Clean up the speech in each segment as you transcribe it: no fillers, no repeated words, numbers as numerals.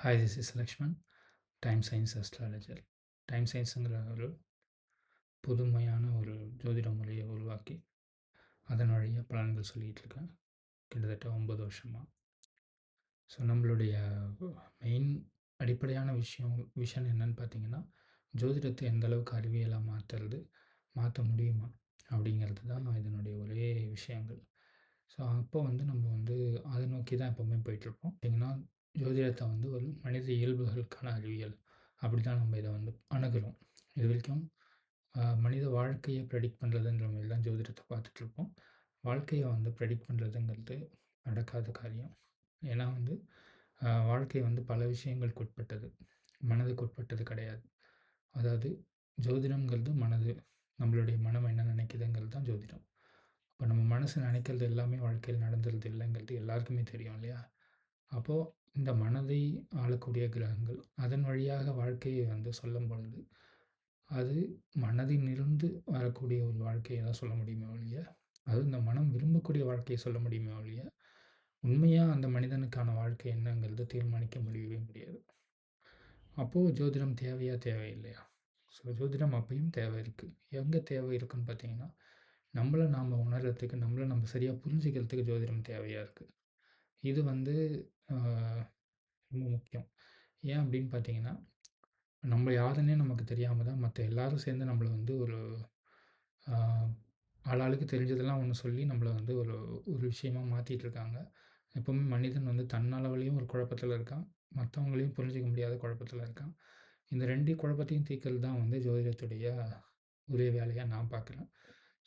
Hi this is Lakshman time science astrologer. Time சயின்ஸுங்கிற ஒரு புதுமையான ஒரு ஜோதிட முறையை உருவாக்கி அதன் வழியாக பலன்கள் சொல்லிகிட்டு இருக்கேன் கிட்டத்தட்ட 9 வருஷமாக. ஸோ நம்மளுடைய மெயின் அடிப்படையான விஷயம் என்னன்னு பார்த்தீங்கன்னா, ஜோதிடத்தை எந்த அளவுக்கு அறிவியலாக மாற்ற முடியுமா அப்படிங்கிறது தான் இதனுடைய ஒரே விஷயங்கள். ஸோ அப்போ நம்ம அதை நோக்கி தான் எப்போவுமே போயிட்டுருப்போம். பார்த்தீங்கன்னா, ஜோதிடத்தை ஒரு மனித இயல்புகளுக்கான அறிவியல் அப்படி தான் நம்ம இதை அணுகுறோம். இது வரைக்கும் மனித வாழ்க்கையை ப்ரெடிக்ட் பண்ணுறதுன்ற மாரி தான் ஜோதிடத்தை பார்த்துட்ருப்போம். வாழ்க்கையை ப்ரெடிக்ட் பண்ணுறதுங்கிறது நடக்காத காரியம். ஏன்னா வாழ்க்கை பல விஷயங்களுக்கு உட்பட்டது. மனதுக்கு உட்பட்டது கிடையாது. அதாவது ஜோதிடம்ங்கிறது மனது. நம்மளுடைய மனம் என்ன நினைக்குதுங்கிறது தான் ஜோதிடம். இப்போ நம்ம மனசு நினைக்கிறது எல்லாமே வாழ்க்கையில் நடந்துறது இல்லைங்கிறது எல்லாருக்குமே தெரியும் இல்லையா? அப்போது இந்த மனதை ஆளக்கூடிய கிரகங்கள் அதன் வழியாக வாழ்க்கையை சொல்லும் பொழுது, அது மனதிலிருந்து வரக்கூடிய ஒரு வாழ்க்கையை தான் சொல்ல முடியுமே ஒழிய, அதுவும் இந்த மனம் விரும்பக்கூடிய வாழ்க்கையை சொல்ல முடியுமே ஒழிய, உண்மையாக அந்த மனிதனுக்கான வாழ்க்கை என்னங்கிறத தீர்மானிக்க முடியவே முடியாது. அப்போது ஜோதிடம் தேவையா தேவையில்லையா? ஸோ ஜோதிடம் அப்பயும் தேவை இருக்குது. எங்கே தேவை இருக்குன்னு பார்த்தீங்கன்னா, நம்மளை நாம் உணர்றதுக்கு, நம்மளை நம்ம சரியாக புரிஞ்சுக்கிறதுக்கு ஜோதிடம் தேவையாக இருக்குது. இது ஆ ரொம்ப முக்கியம். ஏன் அப்படின்னு பார்த்தீங்கன்னா, நம்ம யாருன்னே நமக்கு தெரியாம தான் மத்த எல்லாரும் சேர்ந்து நம்மள ஒரு ஆ ஆளாளுக்கு தெரிஞ்சதெல்லாம் ஒண்ணு சொல்லி நம்மள ஒரு ஒரு விஷயமா மாத்திட்டு இருக்காங்க. எப்பவுமே மனிதன் தன்னளவிலயும் ஒரு குழப்பத்தில இருக்கான். மத்தவங்களையும் புரிஞ்சுக்க முடியாத குழப்பத்தில இருக்கான். இந்த 2 குழப்பத்தையும் தீர்க்கிறது தான் ஜோதிடத்துடைய ஒரே வேலையா நான் பார்க்குறேன்.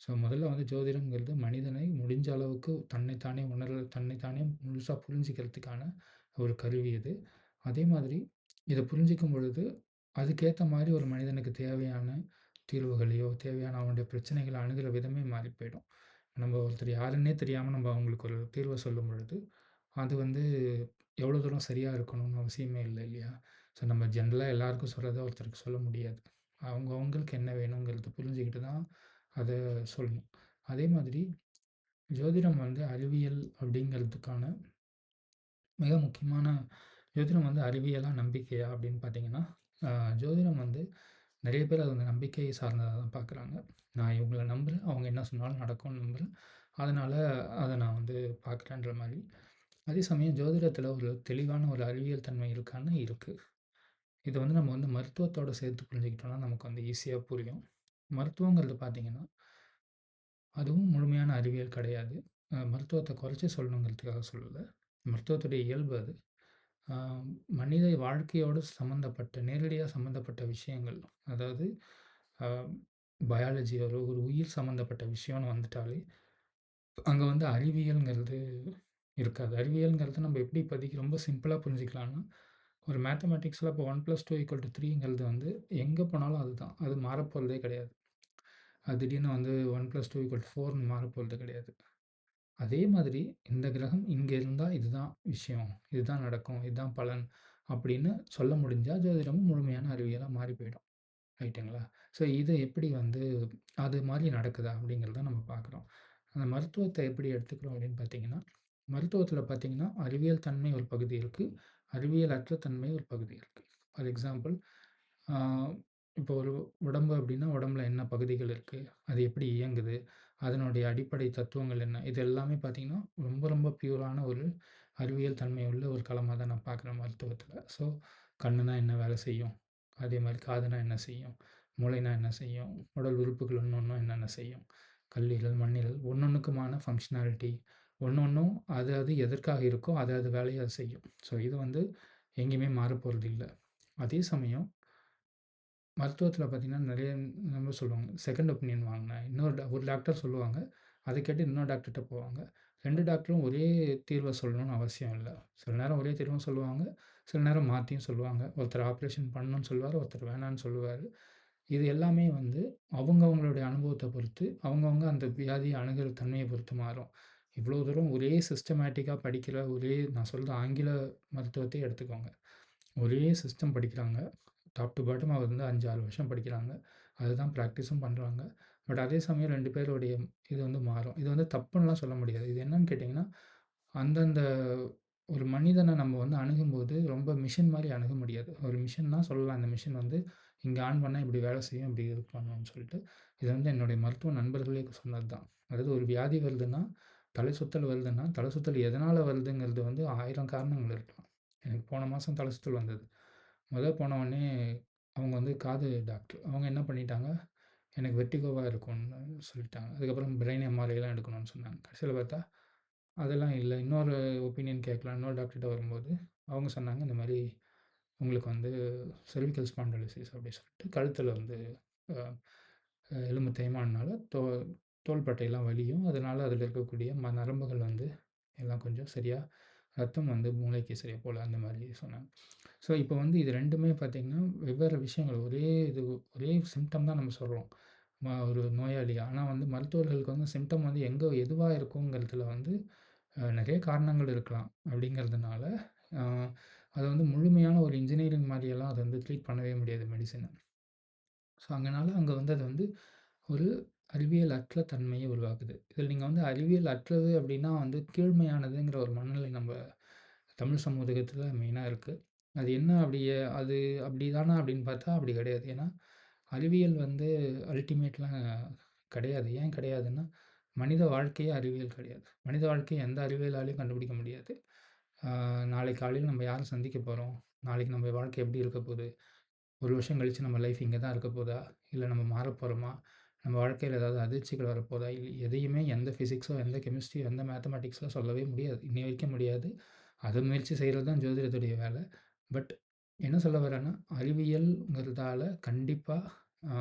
ஸோ முதல்ல ஜோதிடம்ங்கிறது மனிதனை முடிஞ்ச அளவுக்கு தன்னைத்தானே தன்னைத்தானே முழுசா புரிஞ்சுக்கிறதுக்கான ஒரு கருவி இது. அதே மாதிரி இத புரிஞ்சுக்கும் பொழுது, அதுக்கேத்த மாரி ஒரு மனிதனுக்கு தேவையான தீர்வுகளையோ, தேவையான அவனுடைய பிரச்சனைகள அணுகுற விதமே மாறி போயிடும். நம்ம ஒருத்தர் யாருன்னே தெரியாம நம்ம அவங்களுக்கு ஒரு தீர்வ சொல்லும் பொழுது, அது எவ்வளோ தூரம் சரியா இருக்கணும்னு அவசியமே இல்ல இல்லையா? ஸோ நம்ம ஜென்ரலா எல்லாருக்கும் சொல்றத ஒருத்தருக்கு சொல்ல முடியாது. அவங்களுக்கு என்ன வேணுங்கிறத புரிஞ்சுக்கிட்டு தான் அத சொல்லணும். அதே மாதிரி ஜோதிடம் அறிவியல் அப்படிங்கிறதுக்கான மிக முக்கியமான ஜோதிடம் அறிவியலா? நம்பிக்கையா? அப்படின்னு பார்த்தீங்கன்னா, அ ஜோதிடம் நெறைய பேர் அத நம்பிக்கை சார்ந்ததா தான் பார்க்குறாங்க. நான் இவங்கள நம்புறேன். அவங்க என்ன சொன்னாலும் நடக்கும்னு நம்புறேன். அதனால அத நான் பார்க்குறேன்ற மாரி. அதே சமயம் ஜோதிடத்தில ஒரு தெளிவான ஒரு அறிவியல் தன்மை இருக்கான்னா இருக்கு. இத நம்ம மருத்துவத்தோட சேர்த்து புரிஞ்சுக்கிட்டோம்னா நமக்கு ஈஸியா புரியும். மருத்துவங்கிறது பார்த்தீங்கன்னா, அதுவும் முழுமையான அறிவியல் கிடையாது. மருத்துவத்த குறைச்சு சொல்லணுங்கிறதுக்காக சொல்லல. மருத்துவத்துடைய இயல்பு அது. ஆ மனித வாழ்க்கையோடு சம்மந்தப்பட்ட நேரடியா சம்மந்தப்பட்ட விஷயங்கள். அதாவது அ பயாலஜி ஒரு உயிர் சம்மந்தப்பட்ட விஷயம்னு வந்துட்டாலே, அங்க அறிவியல்ங்கிறது இருக்காது. அறிவியல்ங்கிறத நம்ம எப்படி இப்போதைக்கு ரொம்ப சிம்பிளா புரிஞ்சுக்கலாம்னா, ஒரு மேத்தமேட்டிக்ஸ்ல இப்போ 1 + 2 = 3ங்கிறது எங்க போனாலும் அதுதான். அது மாறப்போறதே கிடையாது. அது திடீர்னு 1 + 2 = 4ன்னு மாறப்போறது கிடையாது. அதே மாதிரி இந்த கிரகம் இங்க இருந்தா இதுதான் விஷயம். இதுதான் நடக்கும். இதுதான் பலன். அப்படின்னு சொல்ல முடிஞ்சா, ஜோதிடமும் முழுமையான அறிவியலா மாறி போயிடும். ரைட்டுங்களா? ஸோ இது எப்படி அது மாரி நடக்குதா? அப்படிங்கிறத நம்ம பார்க்குறோம். அந்த மருத்துவத்த எப்படி எடுத்துக்கிறோம் அப்படின்னு பார்த்தீங்கன்னா, மருத்துவத்தில பார்த்தீங்கன்னா, அறிவியல் தன்மை ஒரு பகுதி இருக்கு. அறிவியல் அற்ற தன்மை ஒரு பகுதி இருக்கு. ஃபார் எக்ஸாம்பிள் ஆ இப்போ ஒரு உடம்பு அப்படின்னா, உடம்புல என்ன பகுதிகள் இருக்கு? அது எப்படி இயங்குது? அதனுடைய அடிப்படை தத்துவங்கள் என்ன? இது எல்லாமே பார்த்தீங்கன்னா, ரொம்ப ரொம்ப பியூரான ஒரு அறிவியல் தன்மை உள்ள ஒரு களமா தான் நான் பார்க்குறேன் மருத்துவத்தில. ஸோ கண்ணுனா என்ன வேலை செய்யும்? அதே மாரி காதுனா என்ன செய்யும்? மூளைனா என்ன செய்யும்? உடல் உறுப்புகள் ஒண்ணொண்ணும் என்னென்ன செய்யும்? கல்லீரல், மண்ணீரல் ஒண்ணொண்ணுக்குமான ஃபங்ஷனாலிட்டி ஒண்ணொண்ணும் அது அது எதற்காக இருக்கோ, அது அது வேலைய அது செய்யும். ஸோ இது எங்கேயுமே மாறப்போறதில்ல. அதே சமயம் மருத்துவத்தில பார்த்தீங்கன்னா, நெறைய நம்ம சொல்லுவாங்க. செகண்ட் ஒப்பீனியன் வாங்கினேன். ஒரு டாக்டர் சொல்லுவாங்க. அத கேட்டு இன்னொரு டாக்டர்ட்ட போவாங்க. 2 டாக்டரும் ஒரே தீர்வ சொல்லணும்னு அவசியம் இல்ல. சில நேரம் ஒரே தீர்வும் சொல்லுவாங்க. சில நேரம் மாத்தியும் சொல்லுவாங்க. ஒருத்தர் ஆப்ரேஷன் பண்ணணும்னு சொல்லுவாரு. ஒருத்தர் வேணான்னு சொல்லுவாரு. இது எல்லாமே அவங்கவங்களுடைய அனுபவத்த பொறுத்து, அவங்கவங்க அந்த வியாதிய அணுகுற தன்மைய பொறுத்து மாறும். இவ்வளோ தூரம் ஒரே சிஸ்டமேட்டிக்கா படிக்கிற நான் சொல்ற ஆங்கில மருத்துவத்தையே எடுத்துக்கோங்க. ஒரே சிஸ்டம் படிக்கிறாங்க. டாப் டூ பாட்டம் அவர் 5, 6 வருஷம் படிக்கிறாங்க. அதுதான் பிராக்டிஸும் பண்றாங்க. பட் அதே சமயம் 2 பேருடைய இது மாறும். இது தப்புன்னுலாம் சொல்ல முடியாது. இது என்னன்னு கேட்டீங்கன்னா, அந்தந்த ஒரு மனிதன நம்ம வந்து அணுகும்போது ரொம்ப மிஷின் மாரி அணுக முடியாது. ஒரு மிஷின் தான் சொல்லலாம். இந்த மிஷின் வந்து இங்க ஆன் பண்ணா இப்படி வேலை செய்யும், இப்படி இது பண்ணும்னு சொல்லிட்டு. இது வந்து என்னுடைய மருத்துவ நண்பர்களே சொன்னது தான். அதாவது ஒரு வியாதி வருதுன்னா, தலை சுத்தல் வருதுன்னா, தலை சுத்தல் எதனால வருதுங்கிறது வந்து 1000 காரணங்கள் இருக்கலாம். எனக்கு போன மாசம் தலை சுத்தல் வந்தது. போன உடனே அவங்க வந்து காது டாக்டர். அவங்க என்ன பண்ணிட்டாங்க, எனக்கு வெர்டிகோவா இருக்கும்னு சொல்லிட்டாங்க. அதுக்கப்புறம் பிரெயின் எம்ஆர்ஐலாம் எடுக்கணும்னு சொன்னாங்க. கடைசில பார்த்தா அதெல்லாம் இல்ல. இன்னொரு ஒப்பீனியன் கேட்கலாம். இன்னொரு டாக்டர்ட்ட வரும்போது, அவங்க சொன்னாங்க, இந்த மாரி உங்களுக்கு வந்து செர்விக்கல் ஸ்பான்டைலோசிஸ் அப்டி சொல்லிட்டு கழுத்தில வந்து அ எலும்பு தேய்மானனால தோள்பட்டையெல்லாம் வலியும். அதனால அதில இருக்கக்கூடிய நரம்புகள் வந்து எல்லாம் கொஞ்சம் சரியா ரத்தம் வந்து மூளைக்கு சரியா போல அந்த மாரி சொன்னாங்க. ஸோ, இப்போ வந்து இது 2மே பார்த்தீங்கன்னா, வெவ்வேறு விஷயங்கள். ஒரே சிம்ப்டம் தான் நம்ம சொல்றோம். ஒரு நோயாளி. ஆனா வந்து மருத்துவர்களுக்கு வந்து சிம்ப்டம் வந்து எதுவா இருக்குங்கிறதுல வந்து நெறைய காரணங்கள் இருக்கலாம். அப்படிங்கிறதுனால, அ அத வந்து முழுமையான ஒரு இன்ஜினியரிங் மாரியெல்லாம் அத வந்து ட்ரீட் பண்ணவே முடியாது மெடிசின. ஸோ, அங்க வந்து அது வந்து ஒரு அறிவியல் அற்ற தன்மைய உருவாக்குது. இதில நீங்க வந்து அறிவியல் அற்றது அப்படின்னா வந்து கீழ்மையானதுங்கிற ஒரு மனநிலை நம்ப தமிழ் சமூகத்துல மெயினா இருக்கு. அது என்ன அது அப்படிதானா அப்படின்னு பார்த்தா அப்படி கிடையாது. ஏன்னா, அறிவியல் வந்து அல்டிமேட்லாம் கிடையாது. ஏன் கிடையாதுன்னா, மனித வாழ்க்கையே அறிவியல் கிடையாது. மனித வாழ்க்கைய எந்த அறிவியலாலயும் கண்டுபிடிக்க முடியாது. ஆ நாளைக்கு காலையில நம்ம யார சந்திக்க போறோம்? நாளைக்கு நம்ம வாழ்க்கை எப்படி இருக்க போது? ஒரு வருஷம் கழிச்சு நம்ம லைஃப் இங்க தான் இருக்க போதா? இல்ல நம்ம மாறப்போறோமா? நம்ம வாழ்க்கையில ஏதாவது அதிர்ச்சிகள் வரப்போதா? எதையுமே எந்த பிசிக்ஸோ, எந்த கெமிஸ்ட்ரியோ, எந்த மேத்தமேட்டிக்ஸ்லோ சொல்லவே முடியாது. இன்னைய வரைக்கும் முடியாது. அத முயற்சி செய்றது தான் ஜோதிடத்துடைய வேல. பட் என்ன சொல்ல வரேன்னா, அறிவியல்ங்கிறதால கண்டிப்பா ஆ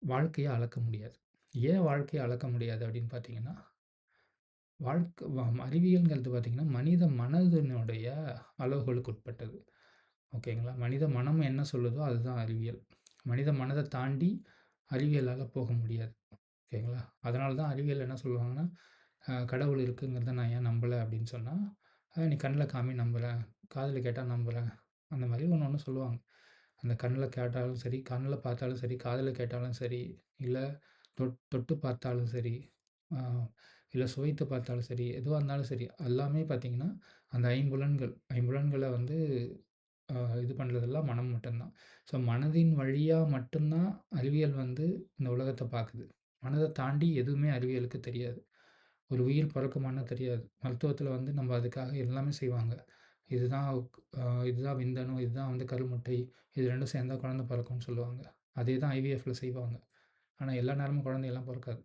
வாழ்க்கைய அளக்க முடியாது. ஏன் வாழ்க்கைய அளக்க முடியாது அப்படின்னு பார்த்தீங்கன்னா, அறிவியல்ங்கிறது பார்த்தீங்கன்னா, மனித மனதினுடைய அளவுகோலுக்கு உட்பட்டது. ஓகேங்களா? மனித மனம் என்ன சொல்லுதோ அதுதான் அறிவியல். மனித மனத தாண்டி அறிவியலால போக முடியாது. ஓகேங்களா? அதனால தான் அறிவியல் என்ன சொல்லுவாங்கன்னா, கடவுள் இருக்குங்கிறத நான் ஏன் நம்பல அப்படின்னு சொன்னா, நீ கண்ல காமி நம்புறேன், காதுல கேட்டா நம்புறேன். அந்த மாரி ஒண்ணு ஒண்ணு சொல்லுவாங்க. அந்த கண்ல கேட்டாலும் சரி, கண்ல பார்த்தாலும் சரி, காதுல கேட்டாலும் சரி, இல்ல தொட்டு பார்த்தாலும் சரி, ஆ இல்ல சுவைத்து பார்த்தாலும் சரி, எதுவா இருந்தாலும் சரி, எல்லாமே பார்த்தீங்கன்னா, அந்த ஐம்புலன்கள வந்து அ இது பண்றதெல்லாம் மனம் மட்டும் தான். ஸோ மனதின் வழியா மட்டும் தான் அறிவியல் வந்து இந்த உலகத்த பார்க்குது. மனத தாண்டி எதுவுமே அறிவியலுக்கு தெரியாது. ஒரு உயிர் பிறக்குமான்னா தெரியாது. மருத்துவத்தில வந்து நம்ம அதுக்காக எல்லாமே செய்வாங்க. இதுதான் இதுதான் விந்தணு, இதுதான் வந்து கருமுட்டை, இது 2ம் சேர்ந்தா குழந்தை பிறக்கும்னு சொல்லுவாங்க. அதே தான் ஐவிஎஃப்ல செய்வாங்க. ஆனா எல்லா நேரமும் குழந்தையெல்லாம் பொறக்காது.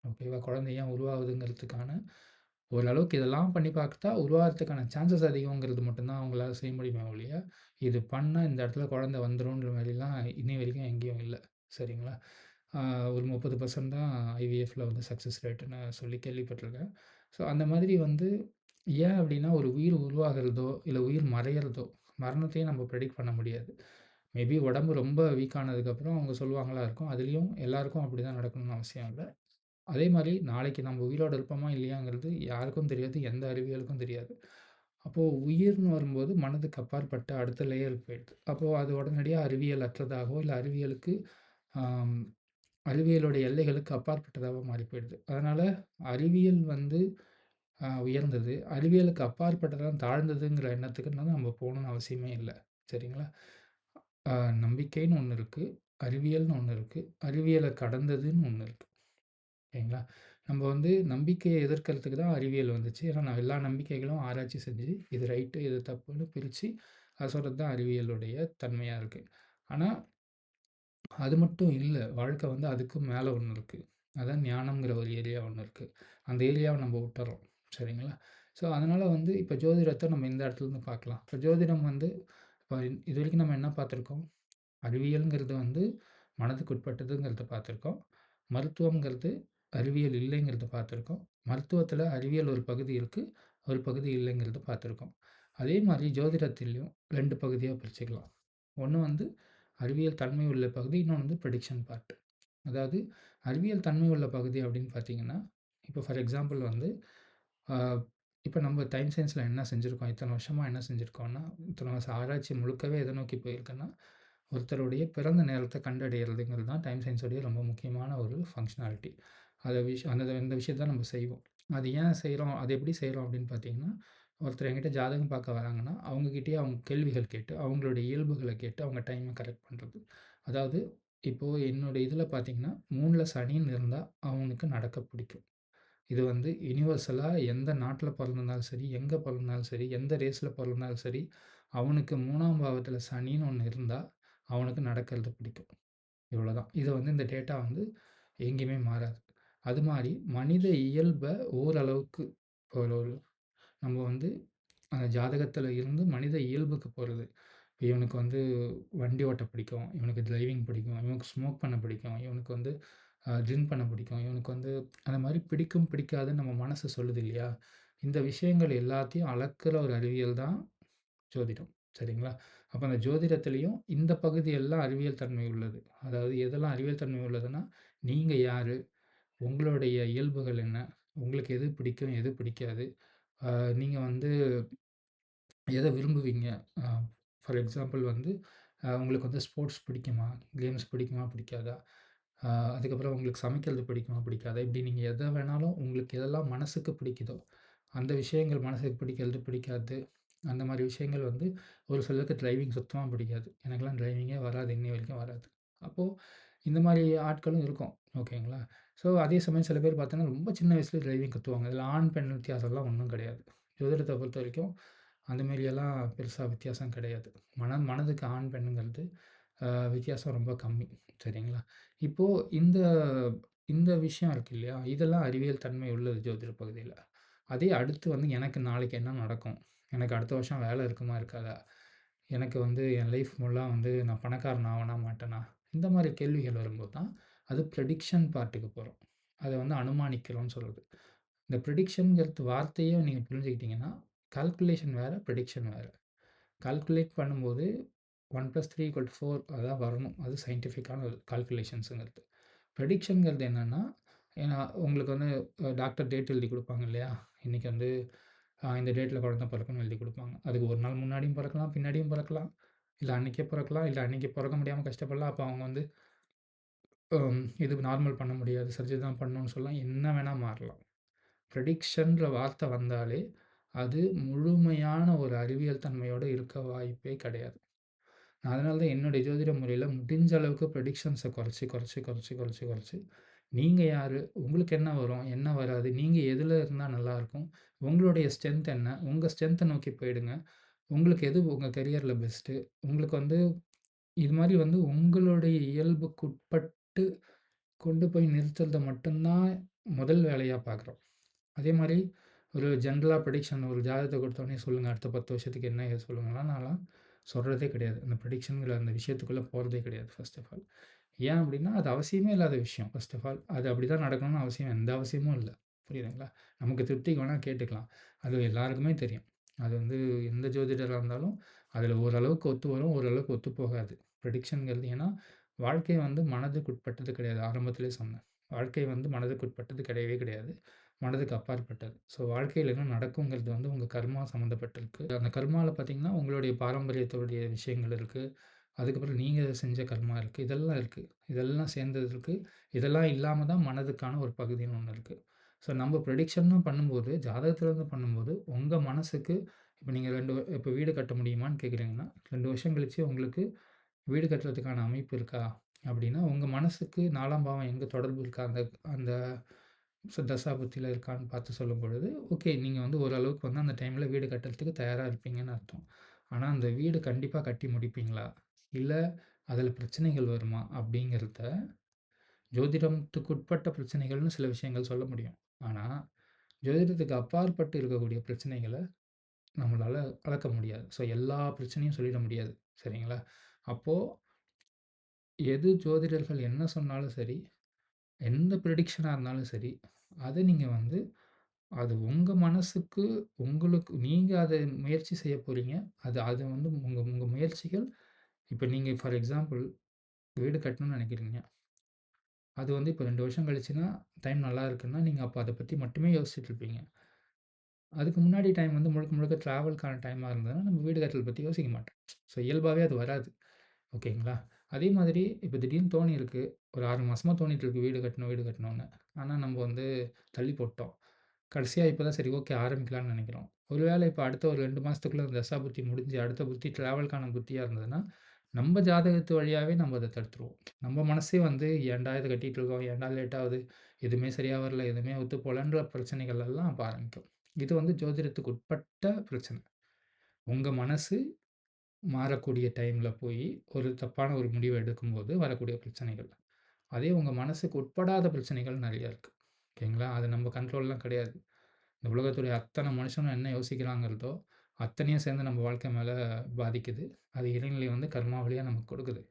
ஓகேவா? குழந்தை ஏன் உருவாகுதுங்கிறதுக்கான ஓரளவுக்கு இதெல்லாம் பண்ணி பார்த்தா உருவாகுறதுக்கான சான்சஸ் அதிகங்கிறது மட்டும் தான் அவங்களால செய்ய முடியுமே ஒழிய, இது பண்ணா இந்த இடத்துல குழந்தை வந்துரும்ன்ற மாரிலாம் இன்னைய வரைக்கும் எங்கேயும் இல்ல. சரிங்களா? ஆ ஒரு 30% தான் ஐவிஎஃப்ல வந்து சக்சஸ் ரேட்டுன்னு சொல்லி கேள்விப்பட்டுருக்கேன். ஸோ அந்த மாதிரி வந்து ஏன் அப்டின்னா, ஒரு உயிர் உருவாகுறதோ, இல்ல உயிர் மறையிறதோ, மரணத்தையும் நம்ம ப்ரெடிக்ட் பண்ண முடியாது. மேபி உடம்பு ரொம்ப வீக் ஆனதுக்கப்புறம் அவங்க சொல்லுவாங்களா இருக்கும். அதுலயும் எல்லாருக்கும் அப்படிதான் நடக்கணும்னு அவசியம் இல்ல. அதே மாரி நாளைக்கு நம்ம உயிரோட இருப்போமா, இல்லையாங்கிறது யாருக்கும் தெரியாது. எந்த அறிவியலுக்கும் தெரியாது. அப்போ உயிர்ன்னு வரும்போது மனதுக்கு அப்பாற்பட்ட அடுத்த லேயருக்கு போயிடுது. அப்போ அது உடனடியா அறிவியல் அற்றதாகவோ, இல்ல ஆம் அறிவியலோட எல்லைகளுக்கு அப்பாற்பட்டதாவோ மாறி போயிடுது. அதனால அறிவியல் வந்து உயர்ந்தது. அறிவியலுக்கு அப்பாற்பட்டது தான் தாழ்ந்ததுங்கிற எண்ணத்துக்கு நம்ம போகணும்னு அவசியமே இல்ல. சரிங்களா? அ நம்பிக்கைன்னு ஒண்ணு இருக்கு. அறிவியல்னு ஒண்ணு இருக்கு. அறிவியல கடந்ததுன்னு ஒண்ணு இருக்கு. சரிங்களா? நம்ம வந்து நம்பிக்கைய எதிர்க்கிறதுக்கு தான் அறிவியல் வந்துச்சு. ஏன்னா, நான் எல்லா நம்பிக்கைகளும் ஆராய்ச்சி செஞ்சு, இது ரைட்டு, இது தப்புன்னு பிரிச்சு, அது சொல்றது தான் அறிவியலுடைய தன்மையா இருக்கு. ஆனா, அது மட்டும் இல்ல. வாழ்க்கை வந்து அதுக்கும் மேல ஒண்ணு இருக்கு. அதான் ஞானம்ங்கிற ஒரு ஏரியா ஒண்ணு இருக்கு. அந்த ஏரியாவ நம்ம விட்டுர்றோம். சரிங்களா? ஸோ, அதனால வந்து இப்ப ஜோதிடத்த நம்ம இந்த இடத்துலருந்து பார்க்கலாம். இப்ப ஜோதிடம் வந்து இப்ப இதுவரைக்கும் நம்ம என்ன பார்த்துருக்கோம்? அறிவியல்ங்கிறது வந்து மனதுக்கு உட்பட்டதுங்கிறத பார்த்துருக்கோம். மருத்துவம்ங்கிறது அறிவியல் இல்லைங்கிறத பார்த்துருக்கோம். மருத்துவத்தில அறிவியல் ஒரு பகுதி இருக்கு. ஒரு பகுதி இல்லைங்கிறத பார்த்துருக்கோம். அதே மாரி ஜோதிடத்திலயும் 2 பகுதியா பிரிச்சுக்கலாம். ஒண்ணு வந்து அறிவியல் தன்மை உள்ள பகுதி. இன்னொன்னு வந்து ப்ரிடிக்ஷன் பார்ட். அதாவது அறிவியல் தன்மை உள்ள பகுதி அப்படின்னு பார்த்தீங்கன்னா, இப்போ ஃபார் எக்ஸாம்பிள் வந்து ஆ இப்ப நம்ம டைம் சயன்ஸ்ல என்ன செஞ்சிருக்கோம்? இத்தன வருஷமா என்ன செஞ்சிருக்கோம்னா, இத்தன வருஷம் ஆராய்ச்சி முழுக்கவே எத நோக்கி போயிருக்குன்னா, ஒருத்தருடைய பிறந்த நேரத்த கண்டறியறதுங்கிறது தான் டைம் சயன்ஸ் உடைய ரொம்ப முக்கியமான ஒரு ஃபங்ஷனாலிட்டி. அந்த விஷயத்த தான் நம்ம செய்வோம். அது ஏன் செய்றோம்? அது எப்படி செய்றோம் அப்படின்னு பார்த்தீங்கன்னா, ஒருத்தர் என்கிட்ட ஜாதகம் பார்க்க வராங்கன்னா, அவங்ககிட்டயே அவங்க கேள்விகள் கேட்டு, அவங்களுடைய இயல்புகள கேட்டு அவங்க டைம கரெக்ட் பண்றது. அதாவது இப்போ என்னோட இதில பார்த்தீங்கன்னா, 3ல சனின்னு இருந்தா அவனுக்கு நடக்க பிடிக்கும். இது வந்து யுனிவர்சலா எந்த நாட்ல பொறந்திருந்தாலும் சரி, எங்க பொறந்தாலும் சரி, எந்த ரேஸ்ல பொறந்தாலும் சரி, அவனுக்கு 3ஆம் பாவத்தில சனின்னு ஒண்ணு இருந்தா, அவனுக்கு நடக்கிறது பிடிக்கும். இவ்வளோதான். இது வந்து இந்த டேட்டா வந்து எங்கேயுமே மாறாது. அது மாரி மனித இயல்ப ஓரளவுக்கு ஒரு ஒரு நம்ம வந்து அந்த ஜாதகத்தில இருந்து மனித இயல்புக்கு போறது. இவனுக்கு வந்து வண்டி ஓட்ட பிடிக்கும். இவனுக்கு டிரைவிங் பிடிக்கும். இவனுக்கு ஸ்மோக் பண்ண பிடிக்கும். இவனுக்கு வந்து ட்ரிங்க் பண்ண பிடிக்கும். இவனுக்கு வந்து அந்த மாரி பிடிக்கும், பிடிக்காதுன்னு நம்ம மனசு சொல்லுது இல்லையா? இந்த விஷயங்கள் எல்லாத்தையும் அளக்குற ஒரு அறிவியல் தான் ஜோதிடம். சரிங்களா? அப்ப அந்த ஜோதிடத்திலயும் இந்த பகுதி எல்லாம் அறிவியல் தன்மை உள்ளது. அதாவது எதெல்லாம் அறிவியல் தன்மை உள்ளதுன்னா, நீங்க யாரு? உங்களுடைய இயல்புகள் என்ன? உங்களுக்கு எது பிடிக்கும்? எது பிடிக்காது? அ நீங்க வந்து எத விரும்புவீங்க? அ ஃபார் எக்ஸாம்பிள் வந்து உங்களுக்கு வந்து ஸ்போர்ட்ஸ் பிடிக்குமா? கேம்ஸ் பிடிக்குமா? பிடிக்காதா? அ அதுக்கப்புறம் உங்களுக்கு சமைக்கிறது பிடிக்குமா? பிடிக்காதா? இப்படி நீங்க எத வேணாலும் உங்களுக்கு எதெல்லாம் மனசுக்கு பிடிக்குதோ, அந்த விஷயங்கள் மனசுக்கு பிடிக்கிறது, பிடிக்காது. அந்த மாரி விஷயங்கள் வந்து ஒரு சிலருக்கு டிரைவிங் சுத்தமா பிடிக்காது. எனக்கெல்லாம் டிரைவிங்கே வராது. இன்னை வரைக்கும் வராது. அப்போ இந்த மாரி ஆட்களும் இருக்கோம். ஓகேங்களா? ஸோ அதே சமயம் சில பேர் பார்த்தீங்கன்னா, ரொம்ப சின்ன வயசுல டிரைவிங் கத்துவாங்க. இதில ஆண், பெண் வித்தியாசம்லாம் ஒண்ணும் கிடையாது. ஜோதிடத்த பொறுத்தவரைக்கும் அந்த மாரியெல்லாம் பெருசா வித்தியாசம் கிடையாது. மனதுக்கு ஆண், பெண்ணுங்கிறது வித்தியாசம் ரொம்ப கம்மி. சரிங்களா? இப்போ இந்த இந்த விஷயம் இருக்கு இல்லையா? இதெல்லாம் அறிவியல் தன்மை உள்ளது ஜோதிட பகுதியில. அதே அடுத்து வந்து எனக்கு நாளைக்கு என்ன நடக்கும்? எனக்கு அடுத்த வருஷம் வேலை இருக்குமா? இருக்காதா? எனக்கு வந்து என் லைஃப் ஃபுல்லா வந்து நான் பணக்காரன் ஆவேனா? மாட்டேனா? இந்த மாரி கேள்விகள் வரும்போது தான், அது ப்ரெடிக்ஷன் பார்ட்டுக்கு போறோம். அத வந்து அனுமானிக்கிறோம்னு சொல்றது. இந்த ப்ரெடிக்ஷன்ங்கிறது வார்த்தையே நீங்க புரிஞ்சுக்கிட்டீங்கன்னா, கால்குலேஷன் வேற, ப்ரெடிக்ஷன் வேற. கால்குலேட் பண்ணும்போது 1 + 3 = 4 அதான் வரணும். அது சயின்டிஃபிக்கான ஒரு கால்குலேஷன்ஸுங்கிறது. ப்ரெடிக்ஷன்ங்கிறது என்னன்னா, ஏன்னா உங்களுக்கு வந்து டாக்டர் டேட் எழுதி குடுப்பாங்க இல்லையா? இன்னைக்கு வந்து இந்த டேட்ல குழந்தை பிறக்கும்னு எழுதி குடுப்பாங்க. அதுக்கு 1 நாள் முன்னாடியும் பிறக்கலாம், பின்னாடியும் பிறக்கலாம். இல்ல அன்னைக்கே பிறக்கலாம், இல்ல அன்னைக்கு பொறக்க முடியாம கஷ்டப்படலாம். அப்ப அவங்க வந்து இது நார்மல் பண்ண முடியாது. சர்ஜரி தான் பண்ணணும்னு சொல்லலாம். என்ன வேணா மாறலாம். ப்ரெடிக்ஷன்ற வார்த்தை வந்தாலே, அது முழுமையான ஒரு அறிவியல் தன்மையோட இருக்க வாய்ப்பே கிடையாது. நான் அதனால தான் என்னுடைய ஜோதிட முறையில முடிஞ்ச அளவுக்கு ப்ரெடிக்ஷன்ஸ குறைச்சு, நீங்க யாரு? உங்களுக்கு என்ன வரும்? என்ன வராது? நீங்க எதுல இருந்தா நல்லாருக்கும்? உங்களுடைய ஸ்ட்ரென்த் என்ன? உங்க ஸ்ட்ரென்த்த நோக்கி போயிடுங்க. உங்களுக்கு எது உங்க கரியர்ல பெஸ்ட்டு? உங்களுக்கு வந்து இது மாரி வந்து உங்களுடைய இயல்புக்குட்பட்டு கொண்டு போய் நிறுத்துறத மட்டும் தான் முதல் வேலையா பார்க்குறோம். அதே மாரி ஒரு ஜென்ரலா ப்ரெடிக்ஷன் ஒரு ஜாதகத்த குடுத்தோனே சொல்லுங்க. அடுத்த 10 வருஷத்துக்கு என்ன ஏது சொல்லுங்கலாம் நான்லாம் சொல்றதே கிடையாது. அந்த ப்ரெடிக்ஷன்ங்கிற அந்த விஷயத்துக்குள்ள போறதே கிடையாது ஃபர்ஸ்ட் ஆஃப் ஆல். ஏன் அப்டின்னா, அது அவசியமே இல்லாத விஷயம் ஃபர்ஸ்ட் ஆஃப் ஆல். அது அப்படிதான் நடக்கணும்னு அவசியம் எந்த அவசியமும் இல்ல. புரியுதுங்களா? நமக்கு திருப்திக்கு வேணா கேட்டுக்கலாம். அது எல்லாருக்குமே தெரியும். அது வந்து எந்த ஜோதிடரா இருந்தாலும், அதில ஓரளவுக்கு ஒத்து வரும், ஓரளவுக்கு ஒத்து போகாது. ப்ரெடிக்ஷன்ங்கிறது ஏன்னா, வாழ்க்கை வந்து மனதுக்கு உட்பட்டது கிடையாது. ஆரம்பத்திலேயே சொன்னேன். வாழ்க்கை வந்து மனதுக்கு உட்பட்டது கிடையவே கிடையாது. மனதுக்கு அப்பாற்பட்டது. ஸோ வாழ்க்கையில என்ன நடக்குங்கிறது வந்து உங்க கர்மா சம்மந்தப்பட்டிருக்கு. அந்த கர்மால பார்த்தீங்கன்னா, உங்களுடைய பாரம்பரியத்தோடைய விஷயங்கள் இருக்கு. அதுக்கப்புறம் நீங்க செஞ்ச கர்மா இருக்கு. இதெல்லாம் இருக்கு. இதெல்லாம் சேர்ந்தது இருக்கு. இதெல்லாம் இல்லாம தான் மனதுக்கான ஒரு பகுதின்னு ஒண்ணு இருக்கு. ஸோ நம்ம ப்ரெடிக்ஷன்னு பண்ணும்போது, ஜாதகத்திலருந்து பண்ணும்போது, உங்க மனசுக்கு இப்ப நீங்க 2 இப்ப வீடு கட்ட முடியுமான்னு கேட்குறீங்கன்னா, 2 வருஷம் கழிச்சு உங்களுக்கு வீடு கட்டுறதுக்கான அமைப்பு இருக்கா? அப்டின்னா, உங்க மனசுக்கு 4ஆம் பாவம் எங்க தொடர்பு இருக்கா? அந்த அந்த தசாபுத்தியில இருக்கான்னு பார்த்து சொல்லும்பொழுது, ஓகே நீங்க வந்து ஓரளவுக்கு வந்து அந்த டைம்ல வீடு கட்டுறதுக்கு தயாரா இருப்பீங்கன்னு அர்த்தம். ஆனா, அந்த வீடு கண்டிப்பா கட்டி முடிப்பீங்களா? இல்ல அதில பிரச்சனைகள் வருமா? அப்டிங்கிறத ஜோதிடத்துக்குட்பட்ட பிரச்சனைகள்னு சில விஷயங்கள் சொல்ல முடியும். ஆனா, ஜோதிடத்துக்கு அப்பாற்பட்டு இருக்கக்கூடிய பிரச்சனைகள நம்மளால அளக்க முடியாது. ஸோ எல்லா பிரச்சனையும் சொல்லிட முடியாது. சரிங்களா? அப்போ எது ஜோதிடர்கள் என்ன சொன்னாலும் சரி, எந்த ப்ரிடிக்ஷனா இருந்தாலும் சரி, அத நீங்க வந்து அது உங்க மனசுக்கு உங்களுக்கு நீங்க அத முயற்சி செய்ய போறீங்க. அது அது வந்து உங்க உங்க முயற்சிகள் இப்ப நீங்க ஃபார் எக்ஸாம்பிள் வீடு கட்டணும்னு நெனைக்கிறீங்க. அது வந்து இப்ப 2 வருஷம் கழிச்சுன்னா, டைம் நல்லா இருக்குன்னா, நீங்க அப்ப அத பத்தி மட்டுமே யோசிச்சுட்டு இருப்பீங்க. அதுக்கு முன்னாடி டைம் வந்து முழுக்க முழுக்க ட்ராவல்க்கான டைமா இருந்ததுன்னா, நம்ம வீடு கட்டுறத பத்தி யோசிக்க மாட்டோம். ஸோ இயல்பாவே அது வராது. ஓகேங்களா? அதே மாதிரி இப்ப திடீர்னு தோணியிருக்கு. ஒரு 6 மாசமா தோணிட்டு இருக்கு வீடு கட்டணும், வீடு கட்டணும்னு. ஆனா நம்ம வந்து தள்ளி போட்டோம். கடைசியா இப்ப தான் சரி ஓகே ஆரம்பிக்கலாம்னு நெனைக்கிறோம். ஒரு வேளை இப்ப அடுத்த ஒரு 2 மாசத்துக்குள்ள அந்த தசா புத்தி முடிஞ்சு, அடுத்த புத்தி ட்ராவல்க்கான புத்தியா இருந்ததுன்னா, நம்ம ஜாதகத்து வழியாவே நம்ம அத தடுத்துருவோம். நம்ம மனசே வந்து ஏன்டா இத கட்டிட்டு இருக்கோம்? ஏன்டா லேட் ஆகுது? எதுவுமே சரியா வரல, எதுவுமே ஒத்து போலன்ற பிரச்சனைகள் எல்லாம் அப்ப ஆரம்பிக்கும். இது வந்து ஜோதிடத்துக்கு உட்பட்ட பிரச்சனை. உங்க மனசு மாறக்கூடிய டைம்ல போயி, ஒரு தப்பான ஒரு முடிவு எடுக்கும்போது வரக்கூடிய பிரச்சனைகள். அதே உங்க மனசுக்கு உட்படாத பிரச்சனைகள் நெறைய இருக்கு. ஓகேங்களா? அது நம்ம கண்ட்ரோல்லாம் கிடையாது. இந்த உலகத்துடைய அத்தன மனுஷனும் என்ன யோசிக்கிறாங்கிறதோ, அத்தனையும் சேர்ந்து நம்ம வாழ்க்கை மேல பாதிக்குது. அது இறைநிலை வந்து கர்மா வழியா நமக்கு கொடுக்குது.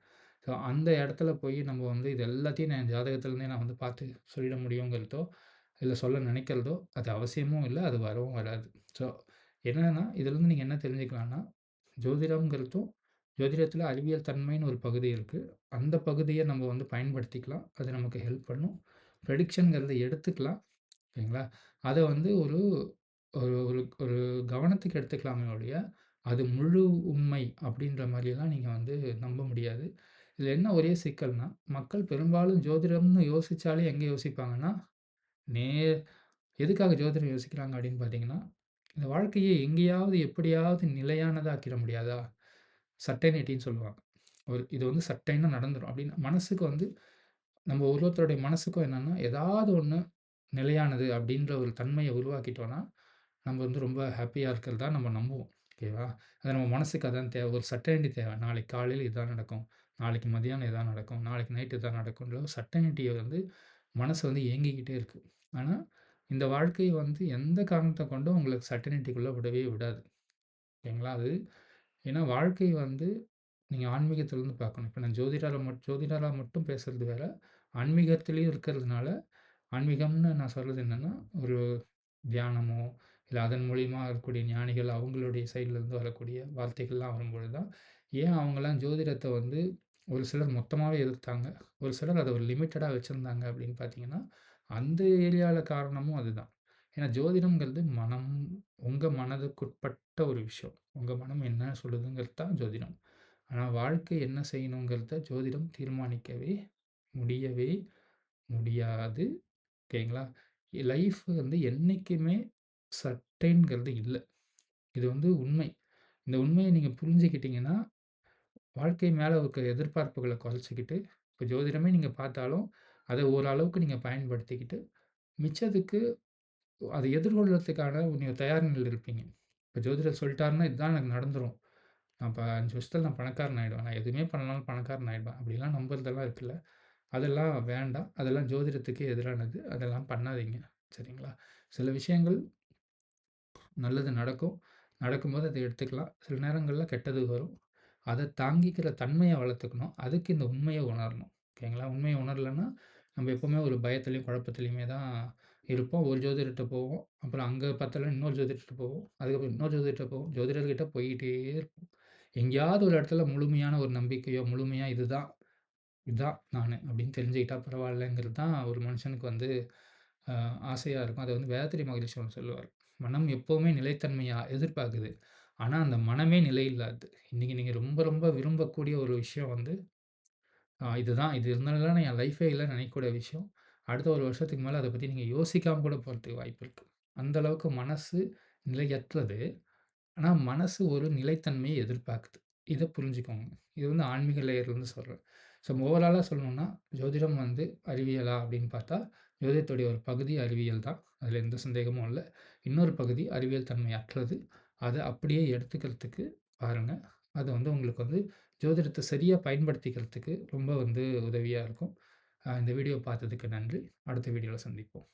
ஸோ, அந்த இடத்துல போய் நம்ம வந்து இது எல்லாத்தையும் நான் என் ஜாதகத்திலேருந்தே நான் வந்து பார்த்து சொல்லிட முடியுங்கிறதோ, இல்ல சொல்ல நினைக்கிறதோ, அது அவசியமும் இல்ல. அது வரவும் வராது. ஸோ, என்னன்னா, இதிலருந்து நீங்க என்ன தெரிஞ்சுக்கலாம்னா, ஜோதிடம்ங்கிறதும் ஜோதிடத்தில அறிவியல் தன்மைன்னு ஒரு பகுதி இருக்கு. அந்த பகுதிய நம்ம வந்து பயன்படுத்திக்கலாம். அது நமக்கு ஹெல்ப் பண்ணும். ப்ரெடிக்ஷன்ங்கிறத எடுத்துக்கலாம். சரிங்களா? அத வந்து ஒரு ஒரு ஒரு ஒரு கவனத்துக்கு எடுத்துக்கலாமே ஒழிய, அது முழு உண்மை அப்படின்ற மாரியெல்லாம் நீங்க வந்து நம்ப முடியாது. இதில என்ன ஒரே சிக்கல்னா, மக்கள் பெரும்பாலும் ஜோதிடம்னு யோசிச்சாலே எங்க யோசிப்பாங்கன்னா, நே எதுக்காக ஜோதிடம் யோசிக்கிறாங்க அப்படின்னு பார்த்தீங்கன்னா, இந்த வாழ்க்கைய எங்கேயாவது எப்படியாவது நிலையானதா ஆக்கிற முடியாதா? சர்டெனிட்டின்னு சொல்லுவாங்க. இது வந்து சர்டைனா நடந்துரும் அப்படின்னு மனசுக்கு வந்து நம்ம ஒருத்தருடைய மனசுக்கும் என்னன்னா, ஏதாவது ஒண்ணு நிலையானது அப்படின்ற ஒரு தன்மைய உருவாக்கிட்டோம்னா, நம்ம வந்து ரொம்ப ஹேப்பியா இருக்கிறதா நம்ம நம்புவோம். ஓகேவா? அது நம்ம மனசுக்கு அதான் தேவை. ஒரு சர்டனிட்டி தேவை. நாளைக்கு காலையில இதான் நடக்கும். நாளைக்கு மதியானம் இதான் நடக்கும். நாளைக்கு நைட் இதான் நடக்கும்ன்ற ஒரு சர்டனிட்டிய வந்து மனசு வந்து ஏங்கிக்கிட்டே இருக்கு. ஆனா, இந்த வாழ்க்கை வந்து எந்த காரணத்த கொண்டும் உங்கள சர்டனிட்டிக்குள்ள விடவே விடாது. ஓகேங்களா? அது ஏன்னா வாழ்க்கை வந்து நீங்க ஆன்மீகத்திலருந்து பார்க்கணும். இப்ப நான் ஜோதிடரா மட்டும் பேசுறது வேற. ஆன்மீகத்திலயும் இருக்கிறதுனால, ஆன்மீகம்னு நான் சொல்றது என்னன்னா, ஒரு தியானமோ, இல்ல அதன் மூலியமா வரக்கூடிய ஞானிகள் அவங்களுடைய சைட்லருந்து வரக்கூடிய வார்த்தைகள்லாம் வரும்பொழுது தான், ஏன் அவங்கலாம் ஜோதிடத்த வந்து ஒரு சிலர் மொத்தமாவே எதிர்த்தாங்க. ஒரு சிலர் அத ஒரு லிமிட்டடா வச்சிருந்தாங்க அப்படின்னு பார்த்தீங்கன்னா, அந்த ஏரியால காரணமும் அதுதான். ஏன்னா ஜோதிடம்ங்கிறது உங்க மனதுக்குட்பட்ட ஒரு விஷயம். உங்க மனம் என்ன சொல்லுதுங்கிறது தான் ஜோதிடம். ஆனா வாழ்க்கை என்ன செய்யணுங்கிறத ஜோதிடம் தீர்மானிக்கவே முடியவே முடியாது. ஓகேங்களா? லைஃப் வந்து என்னைக்குமே சர்டைன்ங்கிறது இல்ல. இது வந்து உண்மை. இந்த உண்மைய நீங்க புரிஞ்சுக்கிட்டீங்கன்னா, வாழ்க்கை மேல இருக்க எதிர்பார்ப்புகள குறைச்சுக்கிட்டு, இப்ப ஜோதிடமே நீங்க பார்த்தாலும், அத ஓரளவுக்கு நீங்க பயன்படுத்திக்கிட்டு, மிச்சத்துக்கு அத எதிர்கொள்றதுக்கான நீங்க தயார் நிலையில இருப்பீங்க. இப்ப ஜோதிடர் சொல்லிட்டாருன்னா, இதுதான் எனக்கு நடந்துரும். நான் இப்ப 5 வருஷத்துல நான் பணக்காரன் ஆயிடுவேன். நான் எதுவுமே பண்ணலனாலும் பணக்காரன் ஆயிடுவேன். அப்படிலாம் நம்புறதெல்லாம் இருக்குல்ல. அதெல்லாம் வேண்டாம். அதெல்லாம் ஜோதிடத்துக்கே எதிரானது. அதெல்லாம் பண்ணாதீங்க. சரிங்களா? சில விஷயங்கள் நல்லது நடக்கும். நடக்கும்போது அத எடுத்துக்கலாம். சில நேரங்கள்ல கெட்டது வரும். அத தாங்கிக்கிற தன்மைய வளர்த்துக்கணும். அதுக்கு இந்த உண்மைய உணரணும். ஓகேங்களா? உண்மைய உணரலன்னா, நம்ம எப்பவுமே ஒரு பயத்திலயும், குழப்பத்திலயுமே தான் இருப்போம். ஒரு ஜோதிடர்ட்ட போவோம். அப்புறம் அங்க பத்தலன்னு இன்னொரு ஜோதிடர்ட்ட போவோம். அதுக்கப்புறம் இன்னொரு ஜோதிடர்ட்ட போவோம். ஜோதிடர்கிட்ட போயிட்டே இருப்போம். எங்கேயாவது ஒரு இடத்துல முழுமையான ஒரு நம்பிக்கையோ, முழுமையா இதான் நானு அப்படின்னு தெரிஞ்சுக்கிட்டா பரவாயில்லங்கிறது தான் ஒரு மனுஷனுக்கு வந்து அ ஆசையா இருக்கும். அத வந்து வேதாத்திரி மகரிஷி ஒண்ணு சொல்லுவாரு. மனம் எப்பவுமே நிலைத்தன்மைய எதிர்பார்க்குது. ஆனா, அந்த மனமே நிலை இல்லாதது. இன்னைக்கு நீங்க ரொம்ப ரொம்ப விரும்பக்கூடிய ஒரு விஷயம் வந்து, இதுதான் இது இருந்தனால என் லைஃபே இல்லன்னு நினைக்கக்கூடிய விஷயம். அடுத்த ஒரு வருஷத்துக்கு மேல அத பத்தி நீங்க யோசிக்காம கூட போறதுக்கு வாய்ப்பு இருக்கு. அந்த அளவுக்கு மனசு நிலையற்றது. ஆனா, மனசு ஒரு நிலைத்தன்மையை எதிர்பார்க்குது. இத புரிஞ்சுக்கோங்க. இது வந்து ஆன்மீக லேயர்லருந்து சொல்றேன். ஸோ ஓவராலா சொல்லணும்னா, ஜோதிடம் வந்து அறிவியலா அப்படின்னு பார்த்தா, ஜோதிடத்துடைய ஒரு பகுதி அறிவியல் தான். அதில எந்த சந்தேகமும் இல்ல. இன்னொரு பகுதி அறிவியல் தன்மை அற்றது. அத அப்படியே எடுத்துக்கிறதுக்கு பாருங்க. அது வந்து உங்களுக்கு வந்து ஜோதிடத்த சரியா பயன்படுத்திக்கிறதுக்கு ரொம்ப வந்து உதவியா இருக்கும். இந்த வீடியோ பார்த்ததுக்கு நன்றி. அடுத்த வீடியோல சந்திப்போம்.